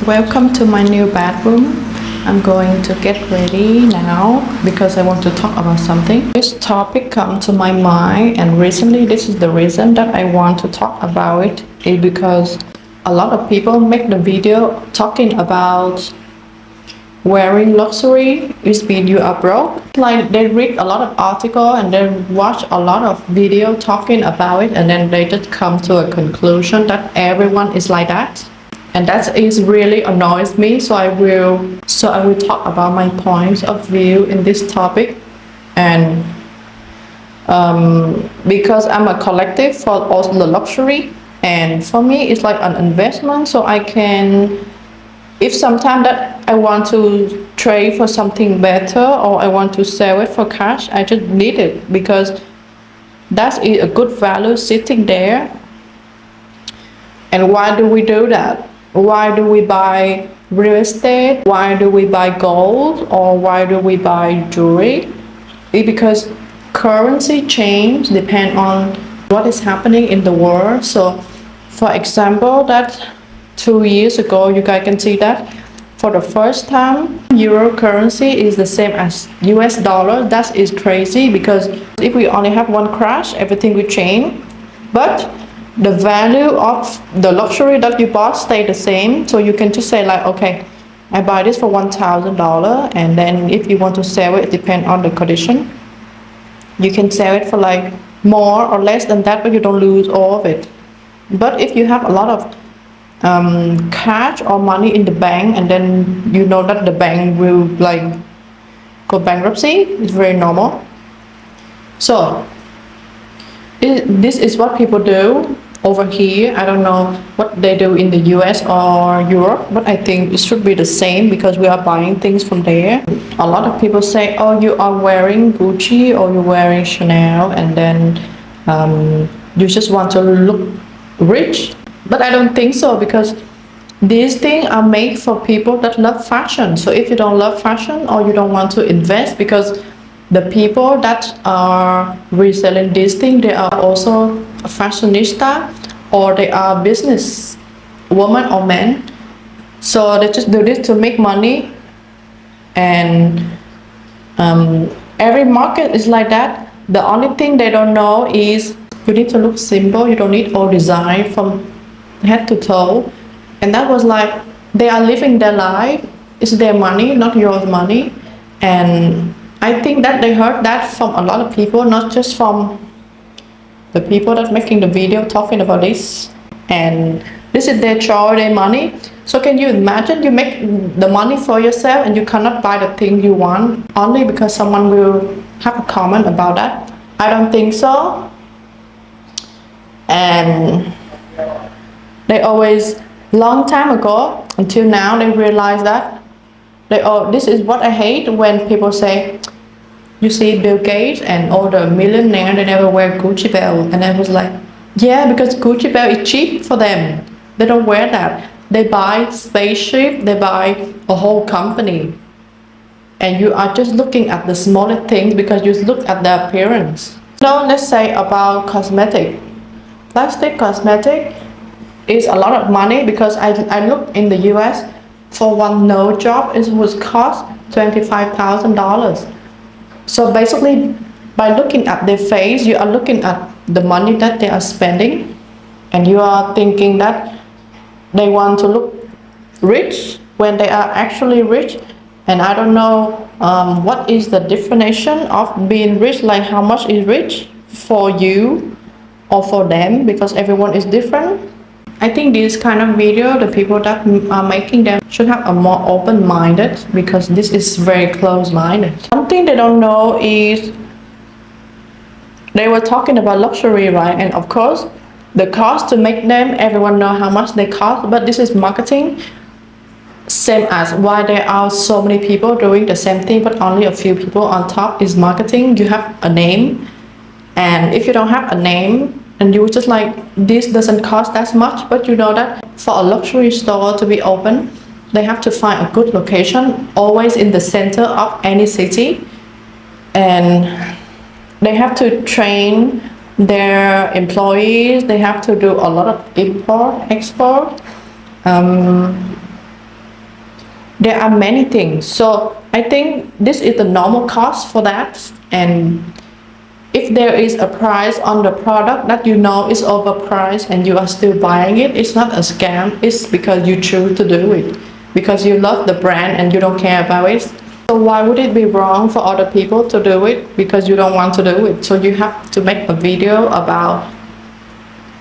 Welcome to my new bathroom. I'm going to get ready now because I want to talk about something. This topic come to my mind, and recently this is the reason that I want to talk about it, is because a lot of people make the video talking about wearing luxury is mean you are broke. Like they read a lot of article and they watch a lot of video talking about it, and then they just come to a conclusion that everyone is like that. And that is really annoys me. So I will talk about my points of view in this topic. And because I'm a collective for also the luxury, and for me it's like an investment. So I can, if sometimes that I want to trade for something better or I want to sell it for cash, I just need it because that is a good value sitting there. And why do we do that? Why do we buy real estate? Why do we buy gold? Or why do we buy jewelry? It's because currency change depend on what is happening in the world. So for example, that 2 years ago, you guys can see that for the first time euro currency is the same as US dollar. That is crazy, because if we only have one crash, everything will change, but the value of the luxury that you bought stay the same. So you can just say like, okay, I buy this for $1,000, and then if you want to sell it, it depends on the condition, you can sell it for like more or less than that, but you don't lose all of it. But if you have a lot of cash or money in the bank, and then you know that the bank will like go bankruptcy, it's very normal. So this is what people do over here. I don't know what they do in the US or Europe, but I think it should be the same because we are buying things from there. A lot of people say, oh, you are wearing Gucci or you're wearing Chanel, and then you just want to look rich. But I don't think so, because these things are made for people that love fashion. So if you don't love fashion or you don't want to invest, because the people that are reselling these things, they are also a fashionista, or they are business woman or men. So they just do this to make money. And every market is like that. The only thing they don't know is you need to look simple. You don't need all design from head to toe. And that was like, they are living their life. It's their money, not your money. And I think that they heard that from a lot of people, not just from the people that making the video talking about this. And this is their choice, their money. So can you imagine you make the money for yourself and you cannot buy the thing you want only because someone will have a comment about that? I don't think so. And they always, long time ago until now, they realize that this is what I hate when people say, you see Bill Gates and all the millionaires, they never wear Gucci belt. And I was like, yeah, because Gucci belt is cheap for them. They don't wear that. They buy spaceship, they buy a whole company. And you are just looking at the smaller things because you look at the appearance. So let's say about cosmetic. Plastic cosmetic is a lot of money, because I looked in the US for one nose job, it would cost $25,000. So basically, by looking at their face, you are looking at the money that they are spending, and you are thinking that they want to look rich when they are actually rich. And I don't know what is the definition of being rich, like how much is rich for you or for them, because everyone is different. I think this kind of video, the people that are making them should have a more open-minded, because this is very close-minded. Something they don't know is they were talking about luxury, right? And of course, the cost to make them, everyone know how much they cost, but this is marketing. Same as why there are so many people doing the same thing, but only a few people on top is marketing. You have a name, and if you don't have a name, and you just like, this doesn't cost that much, but you know that for a luxury store to be open, they have to find a good location, always in the center of any city, and they have to train their employees, they have to do a lot of import, export. there are many things. So I think this is the normal cost for that. And if there is a price on the product that you know is overpriced and you are still buying it, it's not a scam. It's because you choose to do it, because you love the brand and you don't care about it. So why would it be wrong for other people to do it because you don't want to do it? So you have to make a video about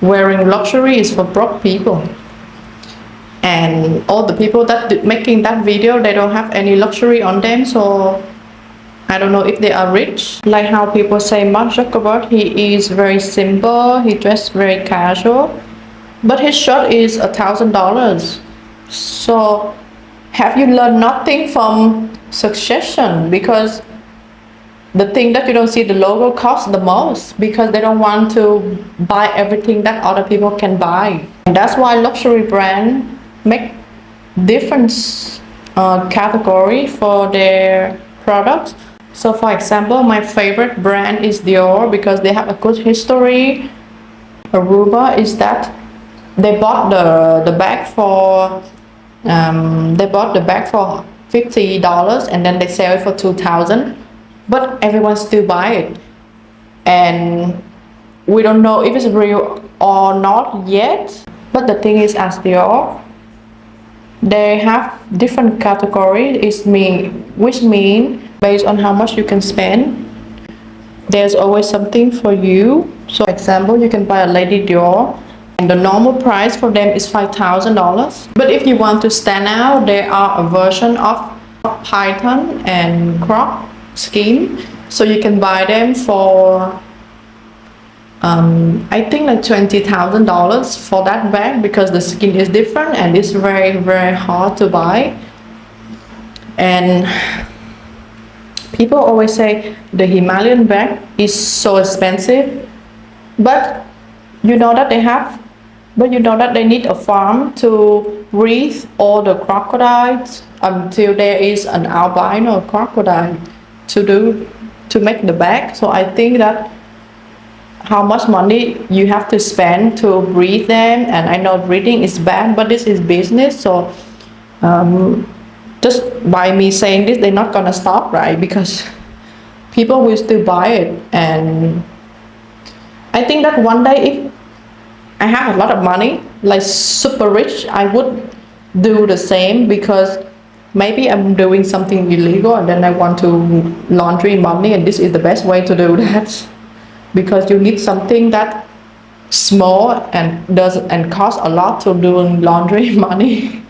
wearing luxury is for broke people. And all the people that making that video, they don't have any luxury on them, so I don't know if they are rich. Like how people say Mark Zuckerberg, he is very simple, he dressed very casual, but his shirt is $1,000. So have you learned nothing from Succession? Because the thing that you don't see the logo costs the most, because they don't want to buy everything that other people can buy. And that's why luxury brand make different category for their products. So for example, my favorite brand is Dior because they have a good history. Aruba is that they bought the bag for $50 and then they sell it for $2,000, but everyone still buy it, and we don't know if it's real or not yet. But the thing is, as Dior, they have different categories, which mean based on how much you can spend, there's always something for you. So for example, you can buy a Lady Dior and the normal price for them is $5,000. But if you want to stand out, there are a version of Python and crop scheme. So you can buy them for I think like $20,000 for that bag, because the skin is different and it's very, very hard to buy. And people always say the Himalayan bag is so expensive, but you know that they need a farm to breathe all the crocodiles until there is an albino crocodile to make the bag. So I think that how much money you have to spend to breed them, and I know breeding is bad, but this is business. So just by me saying this, they're not gonna stop, right? Because people will still buy it. And I think that one day, if I have a lot of money, like super rich, I would do the same, because maybe I'm doing something illegal and then I want to laundry money, and this is the best way to do that. Because you need something that small and costs a lot to doing laundry money.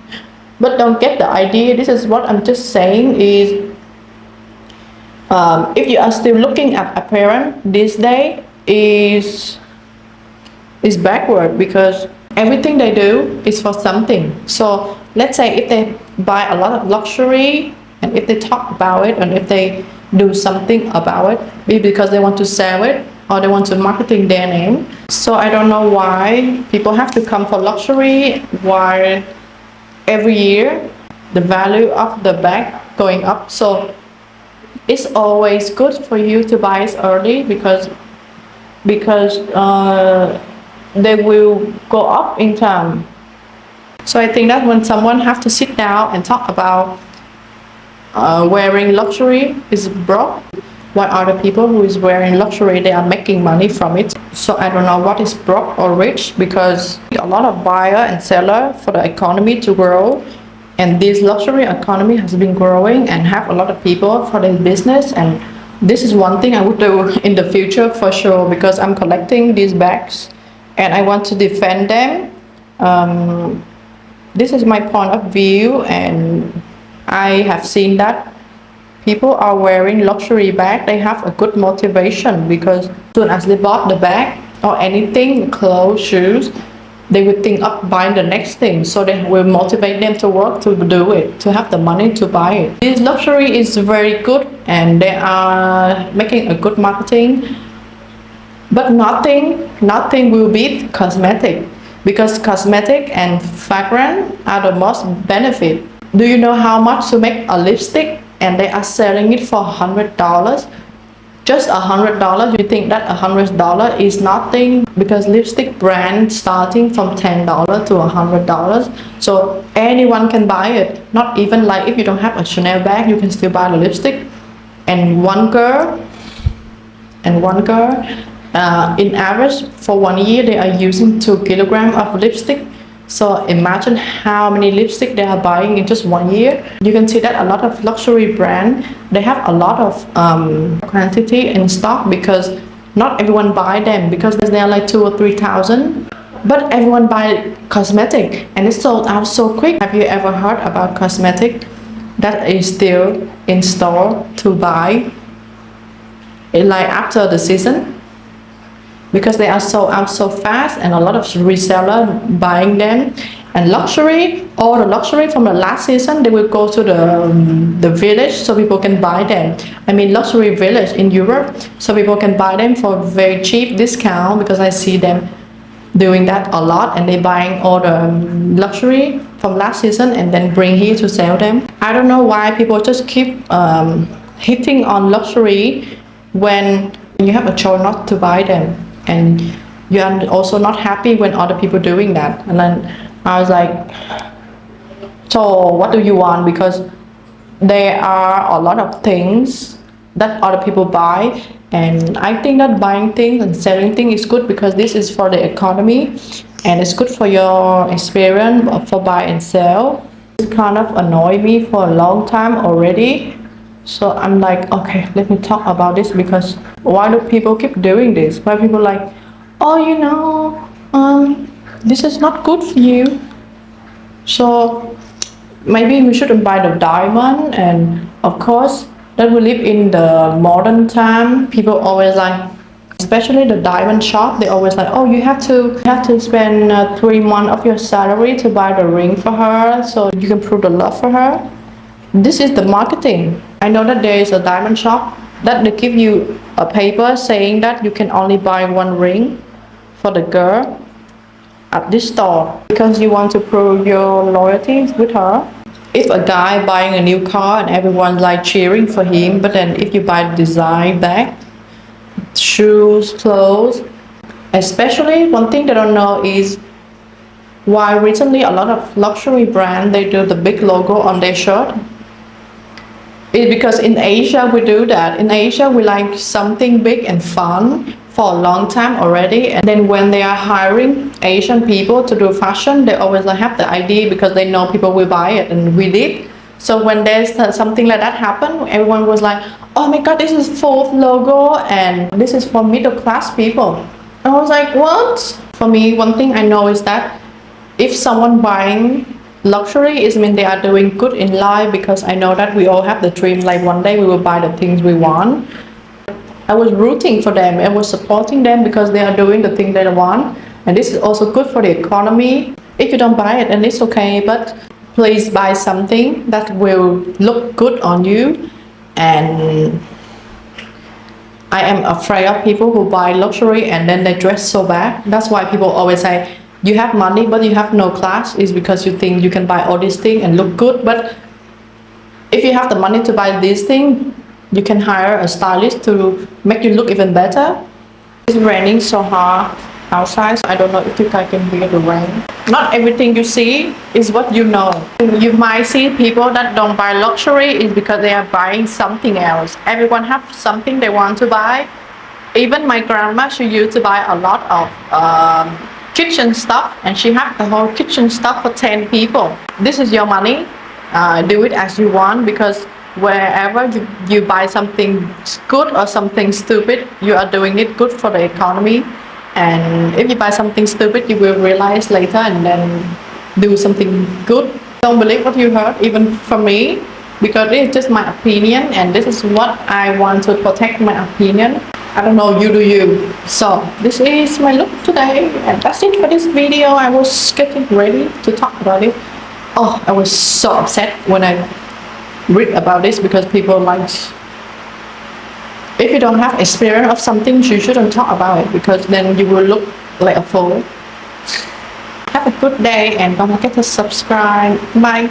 But don't get the idea. This is what I'm just saying is, if you are still looking at appearance this day is backward, because everything they do is for something. So let's say if they buy a lot of luxury, and if they talk about it, and if they do something about it, maybe because they want to sell it or they want to marketing their name. So I don't know why people have to come for luxury, while every year the value of the bag going up. So it's always good for you to buy it early, because they will go up in time. So I think that when someone have to sit down and talk about wearing luxury is broke, while other people who is wearing luxury, they are making money from it. So I don't know what is broke or rich, because a lot of buyer and seller for the economy to grow, and this luxury economy has been growing and have a lot of people for their business. And this is one thing I would do in the future for sure, because I'm collecting these bags and I want to defend them. This is my point of view, and I have seen that people are wearing luxury bag, they have a good motivation, because as soon as they bought the bag or anything, clothes, shoes, they would think of buying the next thing. So they will motivate them to work to do it, to have the money to buy it. This luxury is very good and they are making a good marketing, but nothing will beat cosmetic, because cosmetic and fragrance are the most benefit. Do you know how much to make a lipstick? And they are selling it for $100. just $100. You think that $100 is nothing, because lipstick brand starting from $10 to $100, so anyone can buy it. Not even like if you don't have a Chanel bag, you can still buy the lipstick. And one girl in average for 1 year they are using 2 kilograms of lipstick. So imagine how many lipstick they are buying in just 1 year. You can see that a lot of luxury brand, they have a lot of quantity in stock, because not everyone buy them, because they are like 2,000 or 3,000. But everyone buy cosmetic and it's sold out so quick. Have you ever heard about cosmetic that is still in store to buy like after the season? Because they are sold out so fast, and a lot of reseller buying them. And luxury, all the luxury from the last season, they will go to the village so people can buy them. I mean luxury village in Europe, so people can buy them for very cheap discount, because I see them doing that a lot, and they buying all the luxury from last season and then bring here to sell them. I don't know why people just keep hitting on luxury when you have a choice not to buy them. And you are also not happy when other people doing that. And then I was like, so what do you want? Because there are a lot of things that other people buy, and I think that buying things and selling things is good, because this is for the economy and it's good for your experience for buy and sell. It kind of annoyed me for a long time already. So I'm like, okay, let me talk about this, because why do people keep doing this? Why people like, oh, you know, this is not good for you, so maybe we shouldn't buy the diamond. And of course that we live in the modern time, people always like, especially the diamond shop, they always like, oh, you have to spend 3 months of your salary to buy the ring for her, so you can prove the love for her. This is the marketing. I know that there is a diamond shop that they give you a paper saying that you can only buy 1 ring for the girl at this store, because you want to prove your loyalty with her. If a guy buying a new car and everyone's like cheering for him, but then if you buy design bag, shoes, clothes, especially one thing they don't know is why recently a lot of luxury brand, they do the big logo on their shirt. It's because in Asia we do that. In Asia we like something big and fun for a long time already, and then when they are hiring Asian people to do fashion, they always like have the idea, because they know people will buy it, and we did. So when there's something like that happen, everyone was like, oh my god, this is Ford logo and this is for middle class people. I was like, what? For me, one thing I know is that if someone buying luxury, is mean they are doing good in life, because I know that we all have the dream like one day we will buy the things we want. I was rooting for them, I was supporting them, because they are doing the thing they want, and this is also good for the economy. If you don't buy it, then it's okay, but please buy something that will look good on you. And I am afraid of people who buy luxury and then they dress so bad. That's why people always say, you have money but you have no class, is because you think you can buy all these things and look good. But if you have the money to buy these things, you can hire a stylist to make you look even better. It's raining so hard outside, so I don't know if you guys can hear the rain. Not everything you see is what you know. You might see people that don't buy luxury is because they are buying something else. Everyone have something they want to buy. Even my grandma, she used to buy a lot of kitchen stuff, and she had the whole kitchen stuff for 10 people. This is your money. Do it as you want, because wherever you buy something good or something stupid, you are doing it good for the economy. And if you buy something stupid, you will realize later and then do something good. Don't believe what you heard, even from me, because it's just my opinion, and this is what I want to protect my opinion. I don't know, you do you. So this is my look today, and that's it for this video. I was getting ready to talk about it. Oh, I was so upset when I read about this, because people like, if you don't have experience of something, you shouldn't talk about it, because then you will look like a fool. Have a good day and don't forget to subscribe. Bye.